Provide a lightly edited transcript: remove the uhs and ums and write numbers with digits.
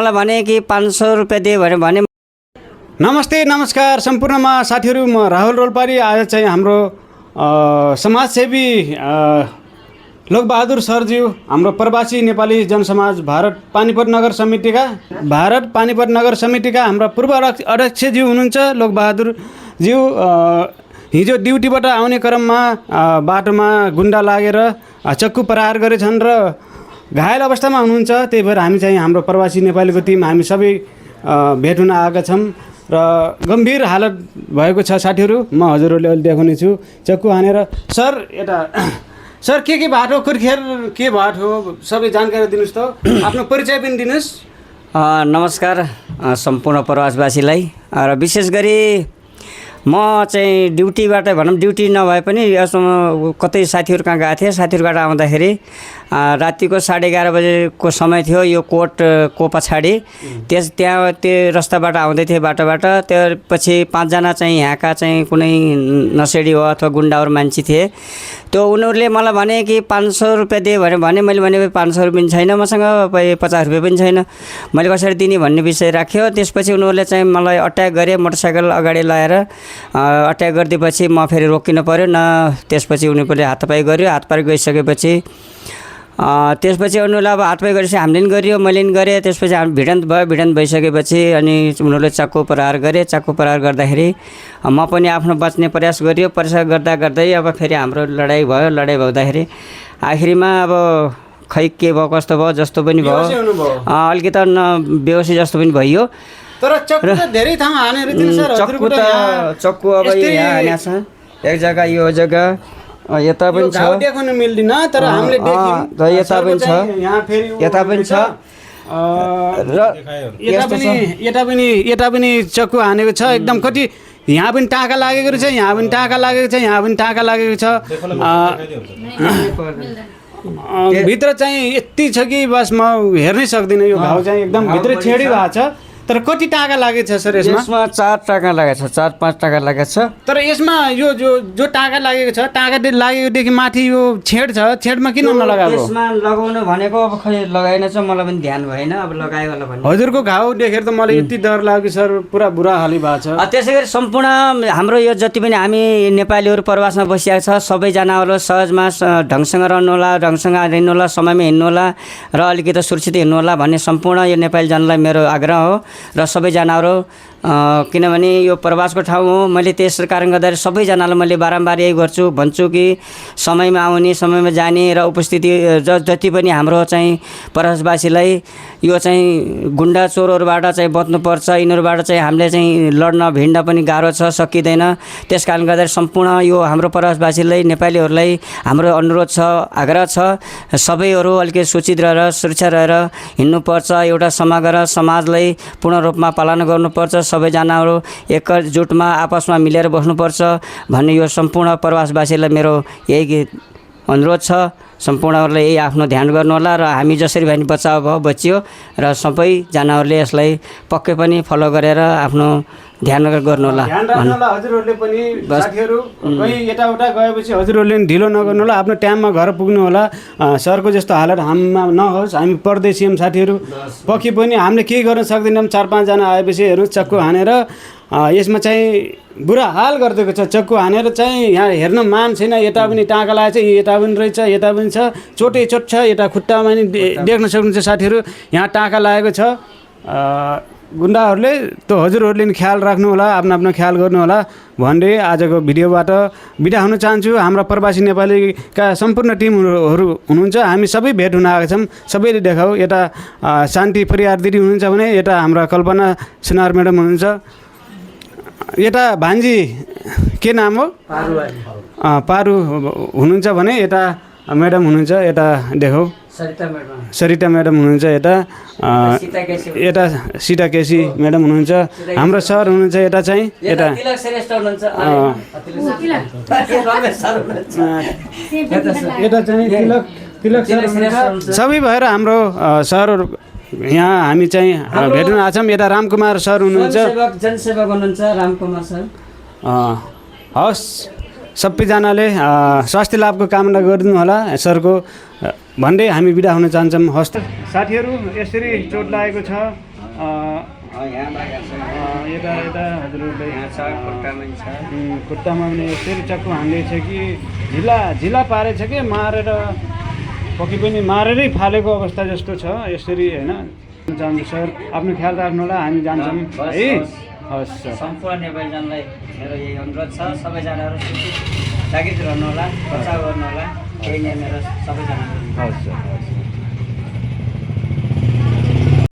मलाई भने कि 500 रुपैयाँ दियो भने नमस्ते नमस्कार सम्पूर्णमा साथीहरू, म राहुल रोल्पारी। आज चाहिँ हाम्रो समाजसेवी लोकबहादुर सरज्यू, हाम्रो प्रवासी नेपाली जनसमाज भारत पानीपत नगर समितिका हाम्रा पूर्व अध्यक्षज्यू हुनुहुन्छ लोकबहादुर ज्यू। हिजो ड्युटीबाट आउने क्रममा बाटोमा गुन्डा लागेर चक्कु प्रहार गरेछन् र घायल अवस्थामा हुनुहुन्छ। त्यही भएर हामी चाहिँ हाम्रो प्रवासी नेपालीको टिम हामी सबै भेट हुन आएका छौँ र गम्भीर हालत भएको छ साथीहरू। म हजुरहरूले अहिले देखाउने छु चक्कु हानेर। सर के बाटो कुर्खेर के बाटो सबै जानकारी दिनुहोस् त, आफ्नो परिचय पनि दिनुहोस्। नमस्कार सम्पूर्ण प्रवासवासीलाई। र विशेष गरी म चाहिँ ड्युटीबाट भनौँ, ड्युटी नभए पनि यसमा कतै साथीहरू कहाँ गएको थिएँ। साथीहरूबाट आउँदाखेरि रातिको 11:30 बजेको समय थियो। यो कोर्टको पछाडि त्यहाँ त्यो रस्ताबाट आउँदै थिएँ बाटोबाट। त्यसपछि 5 जना चाहिँ यहाँका चाहिँ कुनै नसेडी हो अथवा गुन्डाहरू मान्छे थिए। त्यो उनीहरूले मलाई भने कि 500 रुपैयाँ दियो भने मैले भने 500 रुपियाँ पनि छैन मसँग, 50 रुपियाँ पनि छैन, मैले कसरी दिने भन्ने विषय राख्यो। त्यसपछि उनीहरूले चाहिँ मलाई अट्याक गरे, मोटरसाइकल अगाडि लगाएर अट्याक गरिदिएपछि म फेरि रोकिनु पऱ्यो न। त्यसपछि उनीहरूले हातपाई गर्यो। हातपाई गइसकेपछि उनीहरूले अब हातपाई गरेपछि हामीले पनि गरियो, मैले पनि गरेँ। त्यसपछि हामी भिडन्त भयो। भिडन्त भइसकेपछि अनि उनीहरूले चाकु प्रहार गरे। चाकु प्रहार गर्दाखेरि म पनि आफ्नो बच्ने प्रयास गरियो। प्रयास गर्दै अब फेरि हाम्रो लडाइँ भयो। लडाइँ हुँदाखेरि आखिरमा अब खै के भयो कस्तो भयो जस्तो पनि भयो, अलिकति बेहोसी जस्तो पनि भइयो। तर चक्कु त धेरै ठाउँ हानेर दिन्छ सर। चक्कु अब यहाँ हानेको छ, एक जग्गा यो जग्गा यता पनि छ, देखाउन मिल्दैन तर हामीले देख्यौं। यता पनि छ, यहाँ फेरि यता पनि छ र यता पनि चक्कु हानेको छ। एकदम कति यहाँ पनि टाका लागेको रहेछ, यहाँ पनि टाका लागेको छ, यहाँ पनि टाका लागेको छ। भित्र चाहिँ यति छ कि बस म हेर्नै सक्दिनँ। यो घाउ चाहिँ एकदम भित्र छेडी भएको छ। तर कति टाका लागेको छ सर यसमा? 4 टाका लागेको छ, 4-5 टाका लागेको छ। तर यसमा यो जो टाका लागेको छ, टाका लागेकोदेखि माथि यो छेड छ, छेडमा किन नलगाएको? यसमा लगाउनु भनेको अब खै लगाएन छ, मलाई पनि ध्यान भएन। अब लगायो होला भन्ने। हजुरको घाउ देखेर त मलाई यति डर लाग्यो सर, पुरा बुरा हाली भएको छ। त्यसै गरी सम्पूर्ण हाम्रो यो जति पनि हामी नेपालीहरू प्रवासमा बसिरहेको छ सबैजनाहरू सहजमा ढङ्गसँग रहनु होला, ढङ्गसँग हिँड्नु होला, समयमा हिँड्नु होला र अलिकति सुरक्षित हिँड्नु होला भन्ने सम्पूर्ण यो नेपाली जनलाई मेरो आग्रह हो। र सबैजनाहरू किनभने यो प्रवासको ठाउँ हो। मैले त्यस कारण गर्दाखेरि सबैजनालाई मैले बारम्बार यही गर्छु, भन्छु कि समयमा आउने, समयमा जाने र उपस्थिति जति पनि हाम्रो चाहिँ प्रवासवासीलाई यो चाहिँ गुन्डा चोरहरूबाट चाहिँ बच्नुपर्छ। यिनीहरूबाट चाहिँ हामीले चाहिँ लड्न भिड्न पनि गाह्रो छ, सकिँदैन। त्यस कारण गर्दाखेरि सम्पूर्ण यो हाम्रो प्रवासवासीलाई, नेपालीहरूलाई हाम्रो अनुरोध छ, आग्रह छ, सबैहरू अलिकति सूचित रहेर सुरक्षा रहेर हिँड्नुपर्छ। एउटा समग्र समाजलाई पूर्ण रूपमा पालना गर्नुपर्छ। सबैजनाहरू एकजुटमा आपसमा मिलेर बस्नुपर्छ भन्ने यो सम्पूर्ण प्रवासवासीलाई मेरो यही अनुरोध छ। सम्पूर्णहरूले यही आफ्नो ध्यान गर्नु होला र हामी जसरी भए पनि बचाउ भयो बचियो र सबैजनाहरूले यसलाई पक्कै पनि फलो गरेर आफ्नो ध्यान गर्नु होला। हजुरहरूले पनि साथीहरू कहीँ यताउता गएपछि हजुरहरूले पनि ढिलो नगर्नु होला, आफ्नो टाइममा घर पुग्नु होला। सरको जस्तो हालत हामीमा नहोस्। हामी परदेशी साथीहरू पक्कै पनि हामीले केही गर्न सक्दैनौँ। 4-5 जना आएपछि चक्कु हानेर यसमा चाहिँ बुरा हाल गरिदिएको छ। चक्कु हानेर चाहिँ यहाँ हेर्न मान छैन। यता पनि टाका लागेको छ, यता पनि रहेछ, यता पनि छ, चोटै चोट छ। यता खुट्टामा पनि देख्न सक्नुहुन्छ साथीहरू, यहाँ टाका लागेको छ। गुन्डाहरूले त हजुरहरूले नि ख्याल राख्नु होला, आफ्नो ख्याल गर्नु होला भन्दै आजको भिडियोबाट बिदा हुन चाहन्छु। हाम्रा प्रवासी नेपालीका सम्पूर्ण टिमहरू हुनुहुन्छ, हामी सबै भेट हुन आएका छौँ। सबैले देखाऊ। यता शान्ति परियार दिदी हुनुहुन्छ भने यता हाम्रा कल्पना सुनार म्याडम हुनुहुन्छ। यता भान्जी के नाम हो? पारु हुनुहुन्छ भने यता म्याडम हुनुहुन्छ। यता देखाऊ सरिता म्याडम हुनुहुन्छ। यता सीता केसी म्याडम हुनुहुन्छ। हाम्रो सर हुनुहुन्छ। यता चाहिँ यता चाहिँ तिलक सर। सबै भएर हाम्रो सरहरू यहाँ हामी चाहिँ भेट्न आएको छौँ। यता रामकुमार सर हुनुहुन्छ, जनसेवक हुनुहुन्छ रामकुमार सर। हस्, सबैजनाले स्वास्थ्य लाभको कामना गरिदिनु होला सरको भन्दै हामी बिदा हुन चाहन्छौँ। हस्त साथीहरू, यसरी चोट लागेको छ। यहाँ लागेको छ यता यता हजुरहरूले यहाँ छ खुट्टामा पनि छ खुट्टामा पनि यसरी चक्कु हान्दैछ कि झिला पारेछ कि मारेर पक्कै पनि मारेरै फालेको अवस्था जस्तो छ यसरी होइन चाहन्छु सर आफ्नो ख्याल राख्नु होला हामी जान्छौँ है हस् सर सम्पूर्ण नेपालीजनलाई मेरो यही अनुरोध छ सबैजनाहरू सुरक्षित जागृत रहनु होला बचाउ गर्नु होला त्यही नै मेरो सबैजना हस् सर हस्